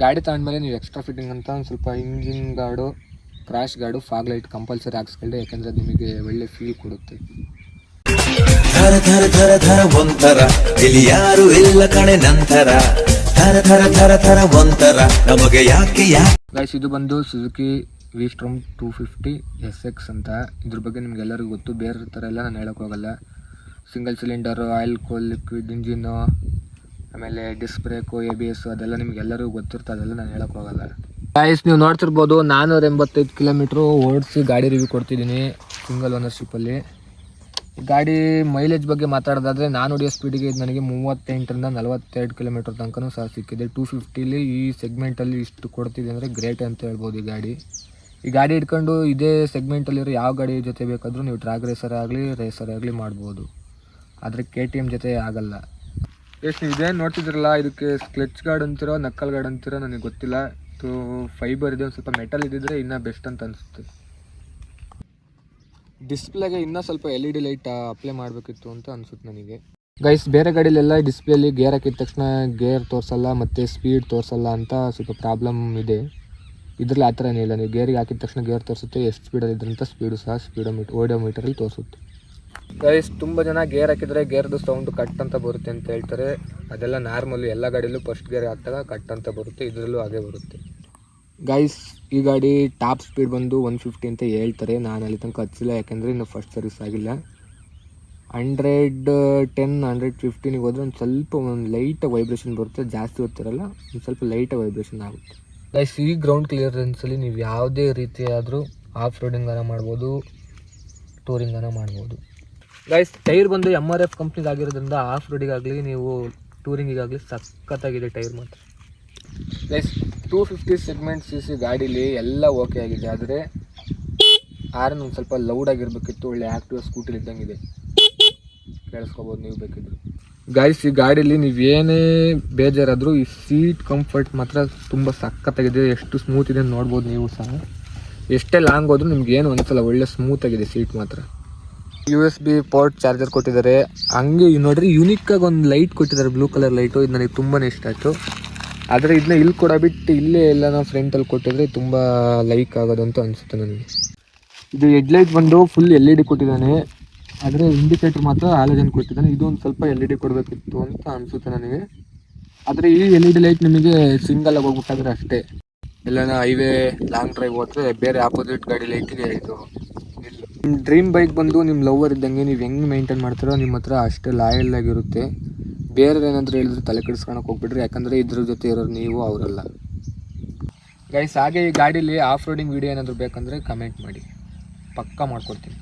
ಗಾಡಿ ತಗೊಂಡ್ಮೇಲೆ ನೀವು extra fitting ಅಂತ ಒಂದು ಸ್ವಲ್ಪ engine guard, crash guard, fog light compulsory ಹಾಕ್ಸ್ಕೊಳ್ಳಿ. ಯಾಕಂದರೆ ನಿಮಗೆ ಒಳ್ಳೆ ಫೀಲ್ ಕೊಡುತ್ತೆ. ಥರ ಥರ ಥರ ಥರ ಒಂಥರ ಇಲ್ಲಿ ಯಾರು ಇಲ್ಲ ಕಣೆ ನಂತರ, ಥರ ಥರ ಥರ ಥರ ಒಂಥರ ನಮಗೆ ಯಾಕೆ ಗೈಸ್ ಇದು ಬಂದು ಸುಜುಕಿ ವಿ-ಸ್ಟ್ರಾಮ್ 250 SX ಅಂತ. ಇದ್ರ ಬಗ್ಗೆ ನಿಮ್ಗೆಲ್ಲರಿಗೂ ಗೊತ್ತು, ಬೇರೆ ಥರ ಎಲ್ಲ ನಾನು ಹೇಳೋಕೆ ಹೋಗಲ್ಲ. Single cylinder, oil cool, liquid engine, ಆಮೇಲೆ ಡಿಸ್ಕ್ ಬ್ರೇಕು, ABS ಅದೆಲ್ಲ ನಿಮ್ಗೆಲ್ಲರಿಗೂ ಗೊತ್ತಿರುತ್ತೆ, ಅದೆಲ್ಲ ನಾನು ಹೇಳೋಕೆ ಹೋಗಲ್ಲ. ಗೈಸ್ ನೀವು ನೋಡ್ತಿರ್ಬೋದು 485 ಕಿಲೋಮೀಟ್ರು ಓಡಿಸಿ ಗಾಡಿ ರಿವ್ಯೂ ಕೊಡ್ತಿದ್ದೀನಿ ಸಿಂಗಲ್ ಓನರ್ಶಿಪ್ಪಲ್ಲಿ. ಗಾಡಿ ಮೈಲೇಜ್ ಬಗ್ಗೆ ಮಾತಾಡೋದಾದರೆ ನಾನು ಹೊಡಿಯೋ ಸ್ಪೀಡಿಗೆ ಇದು ನನಗೆ 38ರಿಂದ 42 ಕಿಲೋಮೀಟ್ರ್ ತನಕನೂ ಸಹ ಸಿಕ್ಕಿದೆ. 250ಲಿ ಈ ಸೆಗ್ಮೆಂಟಲ್ಲಿ ಇಷ್ಟು ಕೊಡ್ತಿದೆ ಅಂದರೆ ಗ್ರೇಟ್ ಅಂತ ಹೇಳ್ಬೋದು. ಈ ಗಾಡಿ ಇಟ್ಕೊಂಡು ಇದೇ ಸೆಗ್ಮೆಂಟಲ್ಲಿರೋ ಯಾವ ಗಾಡಿ ಜೊತೆ ಬೇಕಾದರೂ ನೀವು ಟ್ರ್ಯಾಕ್ ರೇಸರ್ ಆಗಲಿ ಮಾಡ್ಬೋದು. ಆದರೆ KTM ಜೊತೆ ಆಗಲ್ಲ. ನೀವು ಇದೇನು ನೋಡ್ತಿದ್ರಲ್ಲ, ಇದಕ್ಕೆ ಸ್ಕ್ಲೆಚ್ ಗಾರ್ಡ್ ಅಂತಿರೋ ನಕ್ಕಲ್ ಗಾರ್ಡ್ ಅಂತಿರೋ ನನಗೆ ಗೊತ್ತಿಲ್ಲ. ಇದು ಫೈಬರ್ ಇದೆ, ಒಂದು ಸ್ವಲ್ಪ ಮೆಟಲ್ ಇದ್ದಿದ್ರೆ ಇನ್ನೂ ಬೆಸ್ಟ್ ಅಂತ ಅನಿಸುತ್ತೆ. ಡಿಸ್ಪ್ಲೇಗೆ ಇನ್ನೂ ಸ್ವಲ್ಪ LED ಲೈಟ್ ಅಪ್ಲೈ ಮಾಡಬೇಕಿತ್ತು ಅಂತ ಅನಿಸುತ್ತೆ ನನಗೆ. ಗೈಸ್ ಬೇರೆ ಗಾಡಿಲೆಲ್ಲ ಡಿಸ್ಪ್ಲೇಲಿ ಗೇರ್ ಹಾಕಿದ ತಕ್ಷಣ ಗೇರ್ ತೋರಿಸಲ್ಲ ಮತ್ತು ಸ್ಪೀಡ್ ತೋರಿಸಲ್ಲ ಅಂತ ಸ್ವಲ್ಪ ಪ್ರಾಬ್ಲಮ್ ಇದೆ. ಇದರಲ್ಲಿ ಆ ಥರ ಏನಿಲ್ಲ, ನೀವು ಗೇರಿಗೆ ಹಾಕಿದ ತಕ್ಷಣ ಗೇರ್ ತೋರಿಸುತ್ತೆ, ಎಷ್ಟು ಸ್ಪೀಡಲ್ಲಿ ಇದ್ರಂತ ಸ್ಪೀಡು ಸಹ ಓಡೋಮೀಟರಲ್ಲಿ ತೋರಿಸುತ್ತೆ. ಗೈಸ್ ತುಂಬ ಜನ ಗೇರ್ ಹಾಕಿದರೆ ಗೇರ್ದು ಸೌಂಡು ಕಟ್ ಅಂತ ಬರುತ್ತೆ ಅಂತ ಹೇಳ್ತಾರೆ. ಅದೆಲ್ಲ ನಾರ್ಮಲ್, ಎಲ್ಲ ಗಾಡಿಯಲ್ಲೂ ಫಸ್ಟ್ ಗೇರ್ ಹಾಕಿದಾಗ ಕಟ್ ಅಂತ ಬರುತ್ತೆ, ಇದರಲ್ಲೂ ಹಾಗೆ ಬರುತ್ತೆ. ಗೈಸ್ ಈ ಗಾಡಿ ಟಾಪ್ ಸ್ಪೀಡ್ ಬಂದು 150 ಅಂತ ಹೇಳ್ತಾರೆ. ನಾನು ಅಲ್ಲಿ ತನಕ ಹಚ್ಚಿಲ್ಲ, ಯಾಕೆಂದರೆ ಇನ್ನು ಫಸ್ಟ್ ಸರ್ವಿಸ್ ಆಗಿಲ್ಲ. 110, 115ಗೆ ಹೋದರೆ ಒಂದು ಲೈಟ್ ವೈಬ್ರೇಷನ್ ಬರುತ್ತೆ, ಜಾಸ್ತಿ ಹೊತ್ತಿರಲ್ಲ, ಒಂದು ಸ್ವಲ್ಪ ಲೈಟ್ ವೈಬ್ರೇಷನ್ ಆಗುತ್ತೆ. ಗೈಸ್ ಈ ಗ್ರೌಂಡ್ ಕ್ಲಿಯರೆನ್ಸಲ್ಲಿ ನೀವು ಯಾವುದೇ ರೀತಿಯಾದರೂ ಆಫ್ ರೋಡಿಂಗನ್ನು ಮಾಡ್ಬೋದು, ಟೂರಿಂಗನ್ನು ಮಾಡ್ಬೋದು. ಗೈಸ್ ಟೈರ್ ಬಂದು MRF ಕಂಪ್ನಿಗೆ ಆಗಿರೋದ್ರಿಂದ ಆಫ್ ರೋಡಿಗಾಗಲಿ ನೀವು ಟೂರಿಂಗಿಗಾಗಲಿ ಸಖತ್ತಾಗಿದೆ ಟೈರ್ ಮಾತ್ರ. ಗೈಸ್ 250 ಸೆಗ್ಮೆಂಟ್ CC ಗಾಡೀಲಿ ಎಲ್ಲ ಓಕೆ ಆಗಿದೆ, ಆದರೆ ಆರನ್ ಒಂದು ಸ್ವಲ್ಪ ಲೌಡಾಗಿರ್ಬೇಕಿತ್ತು. ಒಳ್ಳೆ ಆ್ಯಕ್ಟಿವ್ ಸ್ಕೂಟರ್ ಇದ್ದಂಗಿದೆ, ಕೇಳಿಸ್ಕೋಬೋದು ನೀವು ಬೇಕಿದ್ರು. ಗೈಸ್ ಈ ಗಾಡೀಲಿ ನೀವೇನೇ ಬೇಜಾರಾದರೂ ಈ ಸೀಟ್ ಕಂಫರ್ಟ್ ಮಾತ್ರ ತುಂಬ ಸಖತ್ತಾಗಿದೆ. ಎಷ್ಟು ಸ್ಮೂತ್ ಇದೆ ನೋಡ್ಬೋದು ನೀವು ಸಹ. ಎಷ್ಟೇ ಲಾಂಗ್ ಹೋದ್ರೂ ನಿಮ್ಗೇನು ಅನಿಸಲ್ಲ, ಒಳ್ಳೆ ಸ್ಮೂತಾಗಿದೆ ಸೀಟ್ ಮಾತ್ರ. USB ಪೋರ್ಟ್ ಚಾರ್ಜರ್ ಕೊಟ್ಟಿದ್ದಾರೆ. ಹಂಗೆ ನೋಡ್ರಿ ಯುನಿಕ್ಕಾಗಿ ಒಂದು ಲೈಟ್ ಕೊಟ್ಟಿದ್ದಾರೆ, ಬ್ಲೂ ಕಲರ್ ಲೈಟು. ಇದು ನನಗೆ ತುಂಬಾ ಇಷ್ಟ ಆಯಿತು. ಆದರೆ ಇದನ್ನ ಇಲ್ಲಿ ಕೊಡಬಿಟ್ಟು ಇಲ್ಲೇ ಎಲ್ಲ ನಾವು ಫ್ರಂಟಲ್ಲಿ ಕೊಟ್ಟಿದ್ರೆ ತುಂಬ ಲೈಕ್ ಆಗೋದಂತ ಅನಿಸುತ್ತೆ ನನಗೆ. ಇದು ಹೆಡ್ಲೈಟ್ ಬಂದು ಫುಲ್ LED ಕೊಟ್ಟಿದ್ದಾನೆ, ಆದರೆ ಇಂಡಿಕೇಟರ್ ಮಾತ್ರ ಹಾಲೋಜನ್ ಕೊಟ್ಟಿದ್ದಾನೆ. ಇದು ಒಂದು ಸ್ವಲ್ಪ LED ಕೊಡಬೇಕಿತ್ತು ಅಂತ ಅನಿಸುತ್ತೆ ನನಗೆ. ಆದರೆ ಈ LED ಲೈಟ್ ನಿಮಗೆ ಸಿಂಗಲ್ ಆಗಿ ಹೋಗ್ಬಿಟ್ಟಾದ್ರೆ ಅಷ್ಟೇ. ಎಲ್ಲನ ಹೈವೇ ಲಾಂಗ್ ಡ್ರೈವ್ ಹೋದರೆ ಬೇರೆ ಆಪೋಸಿಟ್ ಗಾಡಿ ಲೈಟಿಗೆ ಇದು ಇಲ್ಲ. ನಿಮ್ಮ ಡ್ರೀಮ್ ಬೈಕ್ ಬಂದು ನಿಮ್ಮ ಲವರ್ ಇದ್ದಂಗೆ, ನೀವು ಹೆಂಗೆ ಮೇಂಟೈನ್ ಮಾಡ್ತೀರೋ ನಿಮ್ಮ ಹತ್ರ ಅಷ್ಟೇ ಲಾಯಲ್ ಆಗಿರುತ್ತೆ. ಬೇರೆ ಏನಾದರೂ ಹೇಳಿದ್ರೆ ತಲೆ ಕೆಡಿಸ್ಕೊಳಕ್ಕೆ ಹೋಗ್ಬಿಡ್ರಿ, ಯಾಕಂದರೆ ಇದ್ರ ಜೊತೆ ಇರೋರು ನೀವು, ಅವರಲ್ಲ. ಗೈಸ್ ಹಾಗೆ ಈ ಗಾಡೀಲಿ ಆಫ್ ರೋಡಿಂಗ್ ವೀಡಿಯೋ ಏನಾದರೂ ಬೇಕಂದರೆ ಕಮೆಂಟ್ ಮಾಡಿ, ಪಕ್ಕಾ ಮಾಡ್ಕೊಡ್ತೀನಿ.